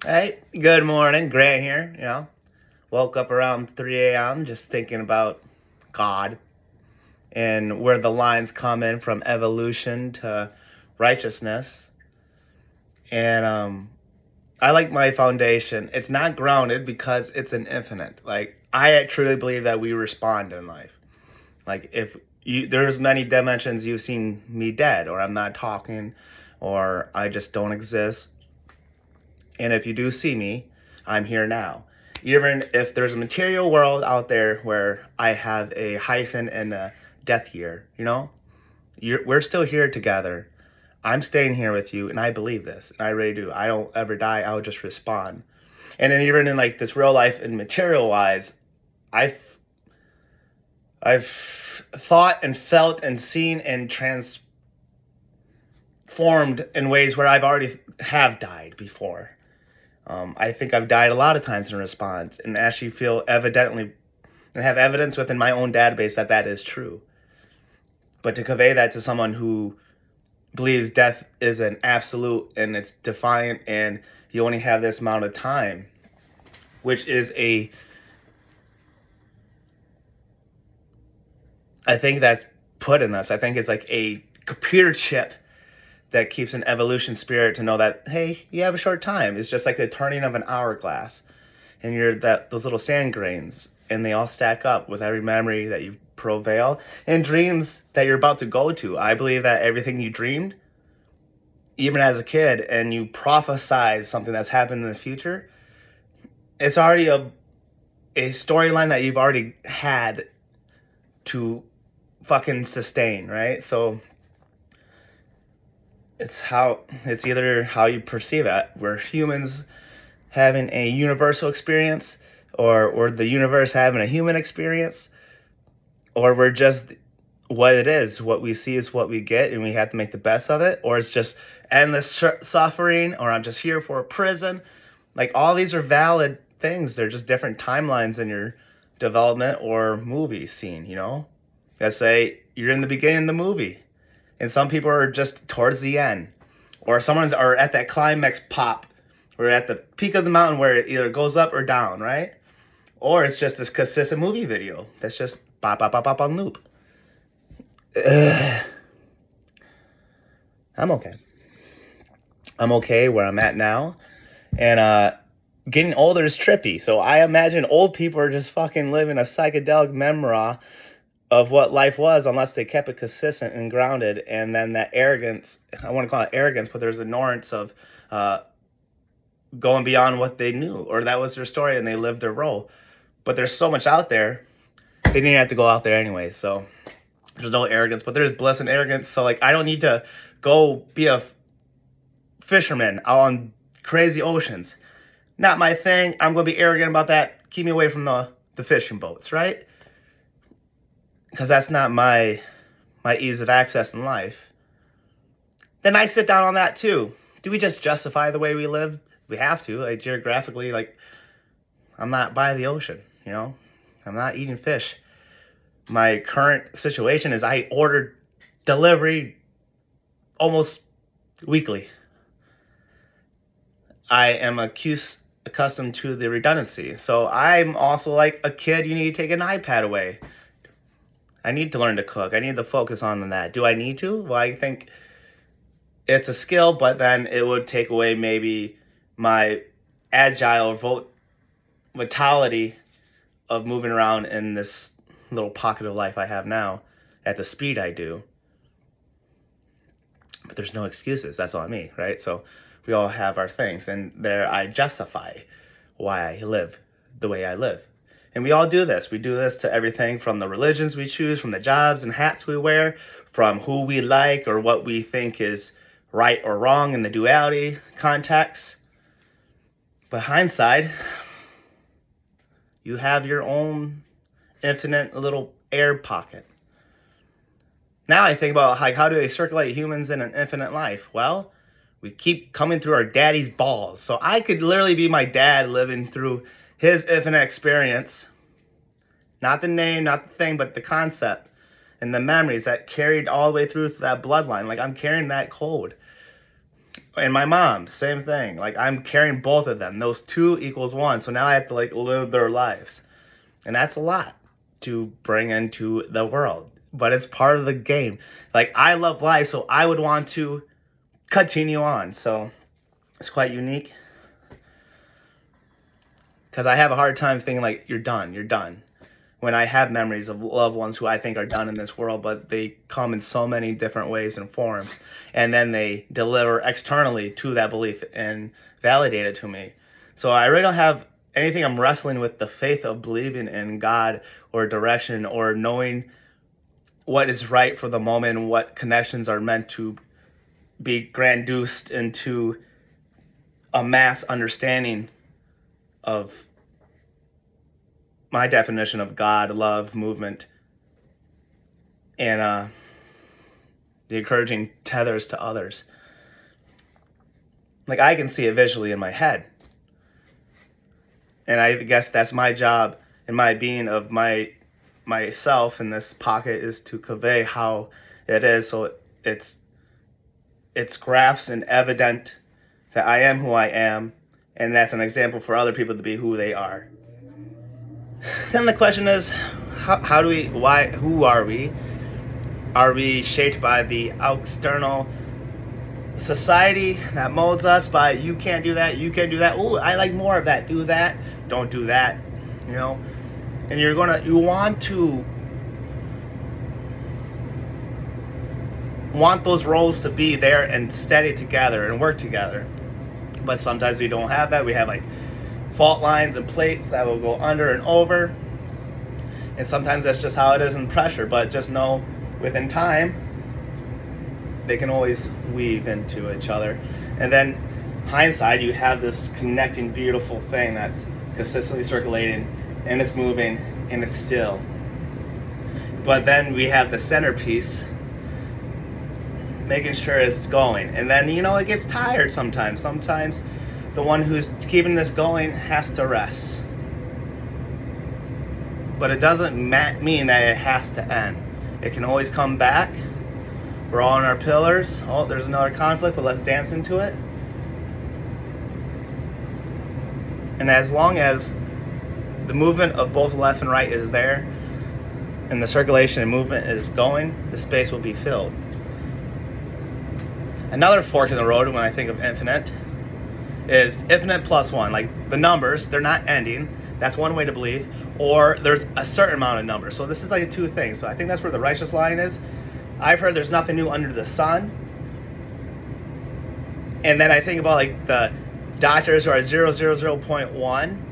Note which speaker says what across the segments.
Speaker 1: Hey, good morning. Grant here. Woke up around 3 a.m. just thinking about God and where the lines come in from evolution to righteousness. And I like my foundation. It's not grounded because it's an infinite. Like, I truly believe that we respond in life. Like, if there's many dimensions you've seen me dead, or I'm not talking, or I just don't exist. And if you do see me, I'm here now. Even if there's a material world out there where I have a hyphen and a death year, we're still here together. I'm staying here with you, and I believe this, and I really do. I don't ever die. I'll just respond. And then even in like this real life and material wise, I've I've thought and felt and seen and transformed in ways where I've already have died before. I think I've died a lot of times in response and actually feel evidently and have evidence within my own database that that is true. But to convey that to someone who believes death is an absolute and it's defiant and you only have this amount of time, which is I think that's put in us. I think it's like a computer chip that keeps an evolution spirit to know that, hey, you have a short time. It's just like the turning of an hourglass. And you're those little sand grains, and they all stack up with every memory that you prevail and dreams that you're about to go to. I believe that everything you dreamed, even as a kid, and you prophesied something that's happened in the future, it's already a storyline that you've already had to fucking sustain, right? So it's either how you perceive it. We're humans having a universal experience, or the universe having a human experience, or we're just what it is. What we see is what we get, and we have to make the best of it, or it's just endless suffering, or I'm just here for a prison. Like, all these are valid things. They're just different timelines in your development or movie scene. Let's say you're in the beginning of the movie, and some people are just towards the end, or someone's are at that climax pop. We're at the peak of the mountain where it either goes up or down, right? Or it's just this consistent movie video that's just bop, bop, bop, bop on loop. Ugh. I'm okay. I'm okay where I'm at now. And getting older is trippy. So I imagine old people are just fucking living a psychedelic memory of what life was, unless they kept it consistent and grounded. And then that arrogance, I want to call it arrogance, but there's ignorance of going beyond what they knew, or that was their story and they lived their role. But there's so much out there, they didn't have to go out there anyway. So there's no arrogance, but there's bliss and arrogance. So like, I don't need to go be a fisherman out on crazy oceans. Not my thing. I'm going to be arrogant about that. Keep me away from the fishing boats, right? Because that's not my ease of access in life. Then I sit down on that too. Do we just justify the way we live? We have to, like, geographically. Like, I'm not by the ocean, I'm not eating fish. My current situation is I ordered delivery almost weekly. I am accustomed to the redundancy. So I'm also like a kid, you need to take an iPad away. I need to learn to cook. I need to focus on that. Do I need to? Well, I think it's a skill, but then it would take away maybe my agile vitality of moving around in this little pocket of life I have now at the speed I do. But there's no excuses. That's on me, right? So we all have our things, and there I justify why I live the way I live. And we all do this. We do this to everything from the religions we choose, from the jobs and hats we wear, from who we like or what we think is right or wrong in the duality context. But hindsight, you have your own infinite little air pocket. Now I think about, like, how do they circulate humans in an infinite life? Well, we keep coming through our daddy's balls. So I could literally be my dad living through his infinite experience. Not the name, not the thing, but the concept and the memories that carried all the way through that bloodline. Like, I'm carrying that code. And my mom, same thing. Like, I'm carrying both of them. Those two equals one. So now I have to like live their lives. And that's a lot to bring into the world. But it's part of the game. Like, I love life, so I would want to continue on. So it's quite unique. Because I have a hard time thinking like, you're done. When I have memories of loved ones who I think are done in this world, but they come in so many different ways and forms, and then they deliver externally to that belief and validate it to me. So I really don't have anything I'm wrestling with the faith of believing in God or direction or knowing what is right for the moment and what connections are meant to be granduced into a mass understanding of my definition of God, love, movement, and the encouraging tethers to others. Like, I can see it visually in my head. And I guess that's my job and my being of myself in this pocket is to convey how it is. So it's grasped and evident that I am who I am. And that's an example for other people to be who they are. Then the question is, how do we, why, who are we? Are we shaped by the external society that molds us by, you can't do that, you can't do that, oh, I like more of that, do that, don't do that, you know? And you want those roles to be there and steady together and work together. But sometimes we don't have that. We have like fault lines and plates that will go under and over. And sometimes that's just how it is in pressure. But just know within time, they can always weave into each other. And then hindsight, you have this connecting, beautiful thing that's consistently circulating and it's moving and it's still. But then we have the centerpiece making sure it's going. And then, it gets tired sometimes. Sometimes the one who's keeping this going has to rest. But it doesn't mean that it has to end. It can always come back. We're all on our pillars. Oh, there's another conflict, but let's dance into it. And as long as the movement of both left and right is there, and the circulation and movement is going, the space will be filled. Another fork in the road when I think of infinite is infinite plus one. Like the numbers, they're not ending. That's one way to believe. Or there's a certain amount of numbers. So this is like two things. So I think that's where the righteous line is. I've heard there's nothing new under the sun. And then I think about like the doctors who are 0.1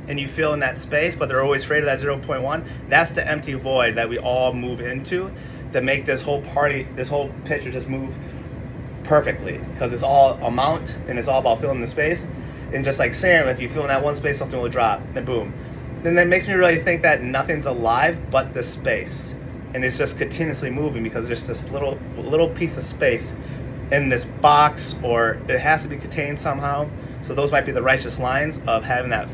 Speaker 1: and you feel in that space, but they're always afraid of that 0.1. That's the empty void that we all move into to make this whole picture just move perfectly, because it's all amount and it's all about filling the space. And just like sand, if you fill in that one space, something will drop, then boom. Then that makes me really think that nothing's alive but the space, and it's just continuously moving because there's this little piece of space in this box, or it has to be contained somehow. So those might be the righteous lines of having that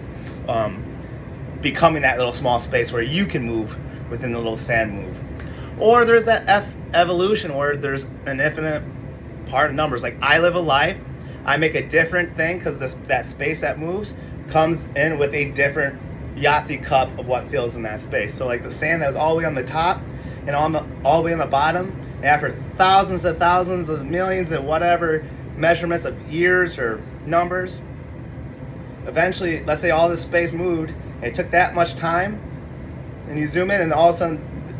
Speaker 1: becoming that little small space where you can move within the little sand move. Or there's that evolution where there's an infinite part of numbers. Like I live a life, I make a different thing because that space that moves comes in with a different Yahtzee cup of what fills in that space. So like the sand that was all the way on the top and all the way on the bottom, and after thousands of millions and whatever measurements of years or numbers, eventually, let's say all this space moved and it took that much time, and you zoom in and all of a sudden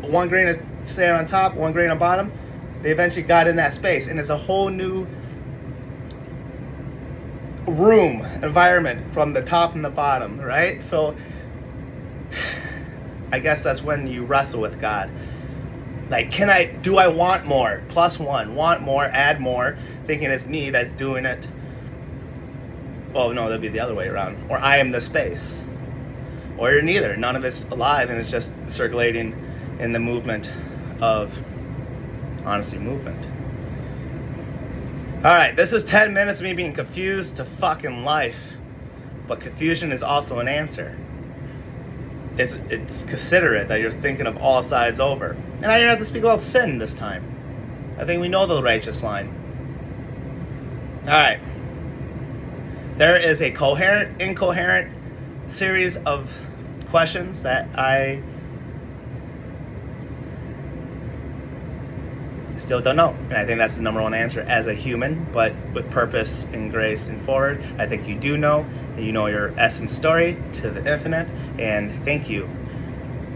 Speaker 1: one grain is sand on top, one grain on bottom, they eventually got in that space, and it's a whole new room environment from the top and the bottom, right? So I guess that's when you wrestle with God. Like, do I want more? Plus one, want more, add more, thinking it's me that's doing it. Well, no, that'd be the other way around. Or I am the space. Or you're neither. None of it's alive, and it's just circulating in the movement of, honestly, movement. All right, this is 10 minutes of me being confused to fucking life. But confusion is also an answer. It's considerate that you're thinking of all sides over. And I didn't have to speak about sin this time. I think we know the righteous line. All right. There is a coherent, incoherent series of questions that I still don't know. And I think that's the number one answer as a human, but with purpose and grace and forward, I think you do know, and you know your essence story to the infinite. And thank you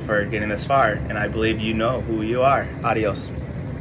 Speaker 1: for getting this far. And I believe you know who you are. Adios.